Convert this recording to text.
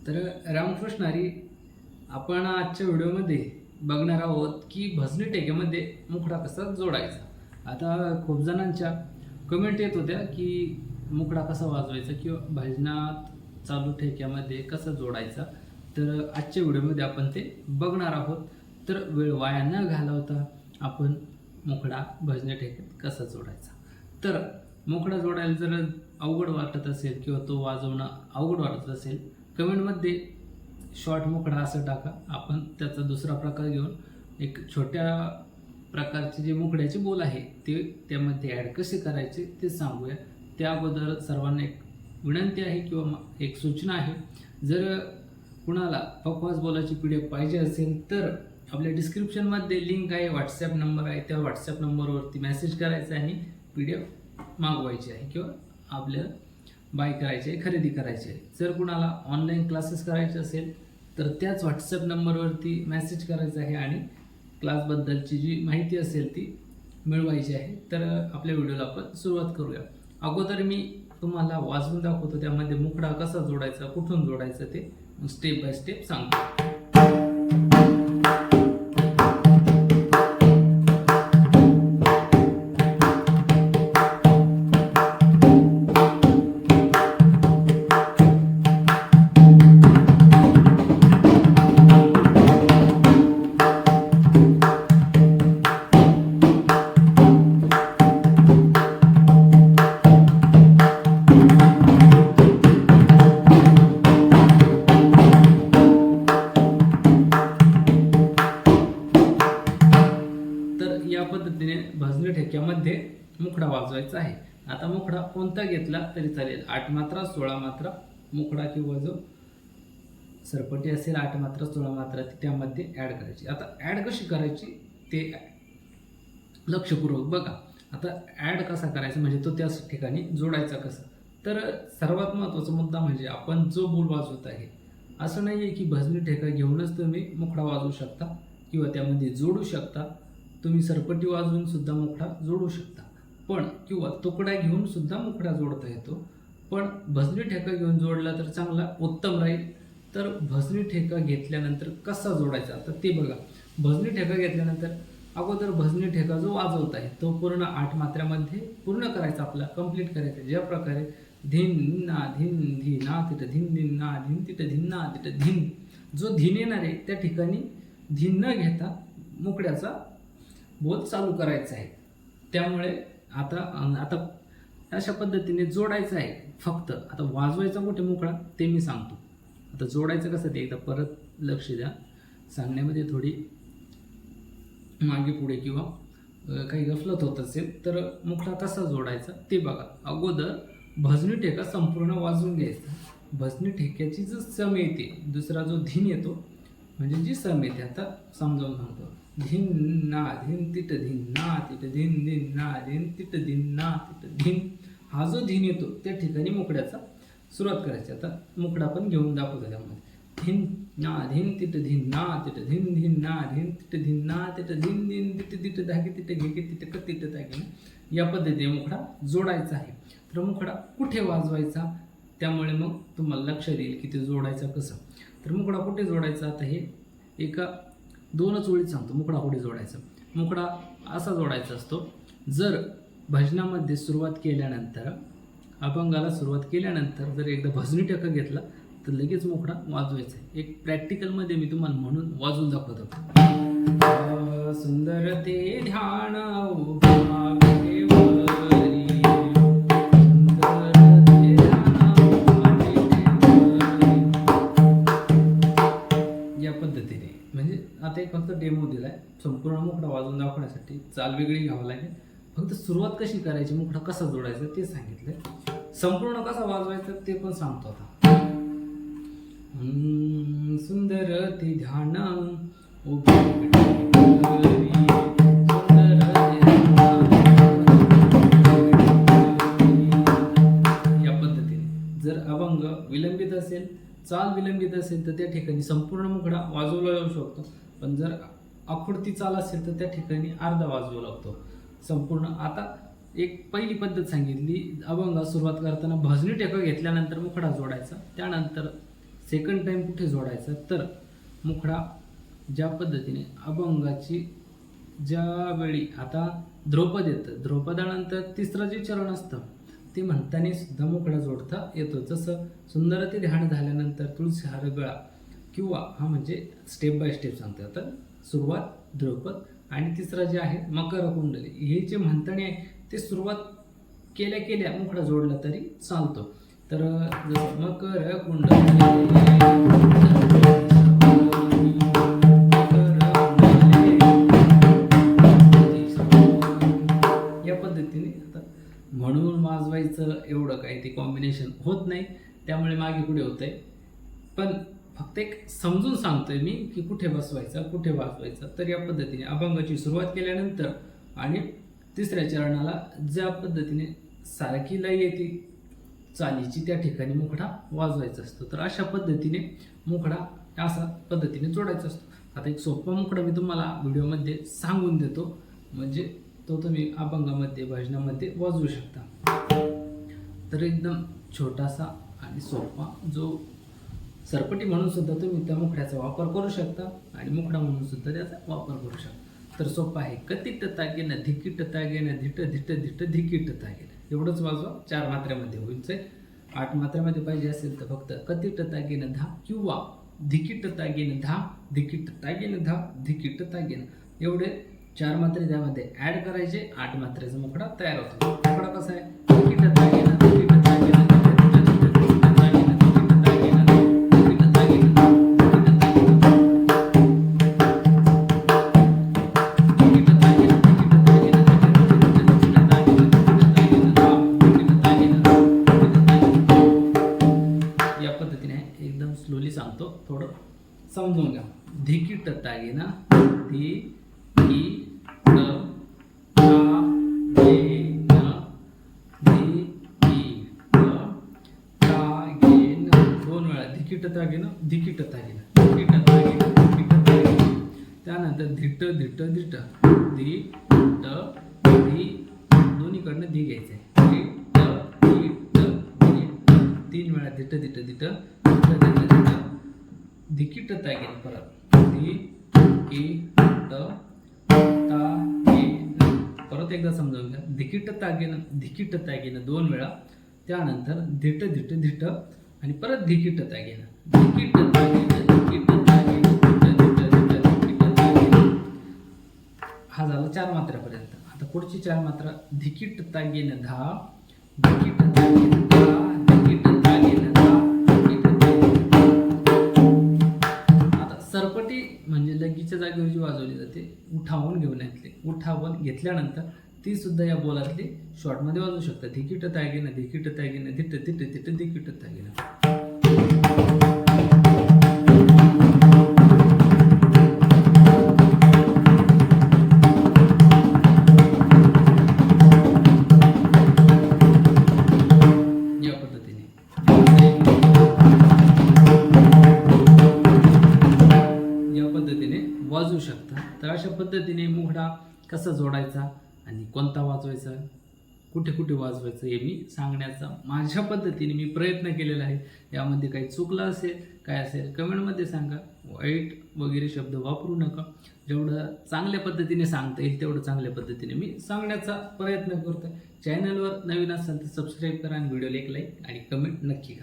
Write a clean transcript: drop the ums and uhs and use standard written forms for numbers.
तर रामकृष्ण हरी, आपण आजच्या व्हिडिओमध्ये बघणार आहोत की भजनी ठेक्यामध्ये मुखडा कसा जोडायचा. आता खूप जणांच्या कमेंट येत होत्या की मुखडा कसा वाजवायचा किंवा भजनात चालू ठेक्यामध्ये कसा जोडायचा. तर आजच्या व्हिडिओमध्ये आपण ते बघणार आहोत. तर वेळ वाया न घालवता आपण मुखडा भजनी ठेक्यात कसा जोडायचा. तर मुखडा जोडायला जर अवघड वाटत असेल किंवा तो वाजवणं अवघड वाटत असेल, कमेंटमध्ये शॉर्ट मुखडा असं टाका. आपण त्याचा दुसरा प्रकार घेऊन एक छोट्या प्रकारचे जे मुखड्याचे बोल आहे ते त्यामध्ये ॲड कसे करायचे ते सांगूया. त्या अगोदर सर्वांना एक विनंती आहे किंवा एक सूचना आहे, जर कुणाला पखवाज बोलाची PDF पाहिजे असेल तर आपल्या डिस्क्रिप्शनमध्ये लिंक आहे, व्हॉट्सॲप नंबर आहे, त्या व्हॉट्सॲप नंबरवरती मेसेज करायचा आणि PDF मागवायची आहे किंवा आपल्याला बाय करायची आहे, खरेदी करायची आहे. जर कुणाला ऑनलाईन क्लासेस करायचे असेल तर त्याच व्हॉट्सॲप नंबरवरती मेसेज करायचा आहे आणि क्लासबद्दलची जी माहिती असेल ती मिळवायची आहे. तर आपल्या व्हिडिओला आपण सुरुवात करूया. अगोदर मी तुम्हाला वाजवून दाखवतो, त्यामध्ये मुखडा कसा जोडायचा, कुठून जोडायचं ते स्टेप बाय स्टेप सांगतो. या पद्धतीने भजनी ठेक्यामध्ये मुखडा वाजवायचा आहे. आता मुखडा कोणता घेतला तरी चालेल, 8 मात्रा 16 मात्रा मुखडा किंवा जो सरपटी असेल 8 मात्रा 16 मात्रा ती त्यामध्ये ॲड करायची. आता ॲड कशी करायची ते लक्षपूर्वक बघा. आता ॲड कसा करायचा म्हणजे तो त्या ठिकाणी जोडायचा कसा. तर सर्वात महत्त्वाचा मुद्दा म्हणजे आपण जो बोल वाजवत आहे, असं नाही आहे की भजनी ठेका घेऊनच तुम्ही मुखडा वाजवू शकता किंवा त्यामध्ये जोडू शकता. तुम्ही सरपटी वाजवून सुद्धा मुखडा जोडू शकता, पण किंवा तुकडा घेऊन सुद्धा मुखडा जोडता येतो. पण भजनी ठेका घेऊन जोडला तर चांगला उत्तम राहील. तर भजनी ठेका घेतल्यानंतर कसा जोडायचा आता ते बघा. भजनी ठेका घेतल्यानंतर अगोदर भजनी ठेका जो वाजवत आहे तो पूर्ण 8 मात्र्यामध्ये पूर्ण करायचा, आपला कंप्लीट करायचा. ज्या प्रकारे धिन ना धिन धिना तिथं धिन धिन ना धिन तिथं धिन ना तिथं धिन, जो धिन येणार आहे त्या ठिकाणी धिन न घेता मुखड्याचा बोल चालू करायचा आहे. त्यामुळे आता अशा पद्धतीने जोडायचं आहे. फक्त आता वाजवायचा कुठे मुखडा ते मी सांगतो. आता जोडायचं कसं ते एकदा परत लक्ष द्या. सांगण्यामध्ये थोडी मागे पुढे किंवा काही गफलत होत असेल तर मुखडा कसा जोडायचा ते बघा. अगोदर भजनी ठेका संपूर्ण वाजवून घ्यायचा. भजनी ठेक्याची जो सम येते, दुसरा जो धिन येतो म्हणजे जी सम येते, आता समजावून सांगतो. धिन ना धिन तिट धिन ना तिट धिन धिन ना धिन तिट धिन ना तिट धिन, हा जो धिन येतो त्या ठिकाणी मुखड्याचा सुरुवात करायची. आता मुखडा पण घेऊन दाखवतो. त्यामध्ये धिन ना धिन तिट धिन ना तिट धिन धिन ना धिन तिट धिन ना तिट धिन धिन तिट तिट धागे तिट घे तिट क तिट धागे, या पद्धतीने मुखडा जोडायचा आहे. तर मुखडा कुठे वाजवायचा त्यामुळे मग तुम्हाला लक्षात येईल की ते जोडायचं कसं. तर मुखडा कुठे जोडायचा आता हे एका 2च ओळीत सांगतो. मुखडा कुठे जोडायचा. मुखडा असा जोडायचा असतो, जर भजनामध्ये सुरुवात केल्यानंतर, अभंगाला सुरुवात केल्यानंतर जर एकदा भजनी ठेका घेतला तर लगेच मुखडा वाजवायचा आहे. एक प्रॅक्टिकलमध्ये मी तुम्हाला म्हणून वाजवून दाखवतो. सुंदर ते ध्यान या पद्धतीने, म्हणजे आता एक फक्त डेमो दिलाय. संपूर्ण मुखडा वाजवून दाखवण्यासाठी चाल वेगळी घ्यावं लागेल. फक्त सुरुवात कशी करायची, मुखडा कसा जोडायचा ते सांगितलंय. संपूर्ण कसा वाजवायचा ते पण सांगतो आता. सुंदर ते ध्यान या पद्धतीने. जर अभंग विलंबित असेल, चाल विलंबित असेल तर त्या ठिकाणी संपूर्ण मुखडा वाजवला जाऊ शकतो. पण जर आखुडती चाल असेल तर त्या ठिकाणी अर्धा वाजवावा लागतो संपूर्ण. आता एक पहिली पद्धत सांगितली, अभंगात सुरुवात करताना भजनी ठेका घेतल्यानंतर मुखडा जोडायचा, त्यानंतर सेकंड टाइम कुठे जोडायचा, तर मुखडा ज्या पद्धतीने अभंगाची ज्यावेळी आता ध्रुपद येतं, ध्रुपदानंतर तिसरं जे चरण असतं ते म्हणताना सुद्धा मुखडा जोडता येतो. जसं सुंदर ते ध्यान झाल्यानंतर तुळशी हार गळा, किंवा हा म्हणजे स्टेप बाय स्टेप सांगतो. आता सुरुवात ध्रुपद आणि तिसरा जे आहे मकर कुंडली, हे जे म्हणताने आहे ते सुरुवात केल्या केल्या मुखडा जोडला तरी चालतो. तर जसं मकर कुंडली या पद्धतीने आता म्हणून वाजवायचं एवढं काही ते कॉम्बिनेशन होत नाही, त्यामुळे मागे पुढे होतंय. पण फक्त एक समजून सांगतोय मी की कुठे बसवायचं कुठे वाजवायचं. तर या पद्धतीने अभंगाची सुरुवात केल्यानंतर आणि तिसऱ्या चरणाला ज्या पद्धतीने सारखी लय येते चालीची त्या ठिकाणी मुखडा वाजवायचा असतो. तर अशा पद्धतीने मुखडा अशा पद्धतीने जोडायचा असतो. आता एक सोपा मुखडा मी तुम्हाला व्हिडिओमध्ये सांगून देतो, म्हणजे तो तुम्ही अभंगामध्ये भजनामध्ये वाजवू शकता. तर एकदम छोटासा आणि सोपा जो सरपटी म्हणून सुद्धा तुम्ही त्या मुखड्याचा वापर करू शकता आणि मुखडा म्हणून सुद्धा त्याचा वापर करू शकता. तर सोपा आहे. कतिट तागेन धिकीट तागेन धिट धिट धिट धिकीट तागेन, एवढंच वाजवा. 4 मात्र्यामध्ये होईल. 8 मात्र्यामध्ये पाहिजे असेल तर फक्त कतिट तागेन धा किंवा धिकीट तागेन धा धिकीट तागेन धा धिकीट तागेन, एवढे 4 मात्रे त्यामध्ये ॲड करायचे. 8 मात्रेचा मुखडा तयार होतो. मुखडा कसा आहे? धिकीट तागेन धिकीट तागेन स्लोली सांगतो, थोडं समजून घ्या. धिकीट तागेन धी की ट ता गे न धी की ट ता गे न, 2 वेळा धिकीट तागेन धिकीट तागेन धिकीट तागेन धिकीट तागेन. त्यानंतर धिट धिट धिट धी ट धी, दोन्हीकडनं धी घ्यायचं आहे. धी ट धी ट, 3 वेळा धिट धिट धिट धिकीट तागेन. परत धी की ट ता गे न, परत एकदा समजावून घ्या. धिकीट तागेन 2 वेळा, त्यानंतर धिट धिट धिट आणि परत धिकीट तागेन धिकीट तागेन धिकीट तागेन धिट धिट धिट धिकीट तागेन. हा झाला 4 मात्र्यापर्यंत. आता पुढची 4 मात्रा धिकीट तागेन धा धिकीट तागेन धा धिकीट तागेन धा धिकीट तागेन. सरपटी म्हणजे लगीच्या जागेवर जी वाजवली जाते, उठावून घेऊन येतली. उठावून घेतल्यानंतर ती सुद्धा या बोलातली शॉर्टमध्ये वाजवू शकता. धिकीट तागेन धिकीट तागेन धिट धिट धिट धिकीट तागेन. या पद्धतीने वाजवू शकता. तर अशा पद्धतीने मुखडा कसा जोडायचा आणि कोणता वाजवायचा, कुठे कुठे वाजवायचं, हे मी सांगण्याचा माझ्या पद्धतीने मी प्रयत्न केलेला आहे. यामध्ये काही चुकलं असेल काय असेल कमेंटमध्ये सांगा. वाईट वगैरे शब्द वापरू नका. जेवढं चांगल्या पद्धतीने सांगता येईल तेवढं चांगल्या पद्धतीने मी सांगण्याचा प्रयत्न करतो. चॅनलवर नवीन असाल तर सबस्क्राईब करा आणि व्हिडिओला एक लाईक आणि कमेंट नक्की करा.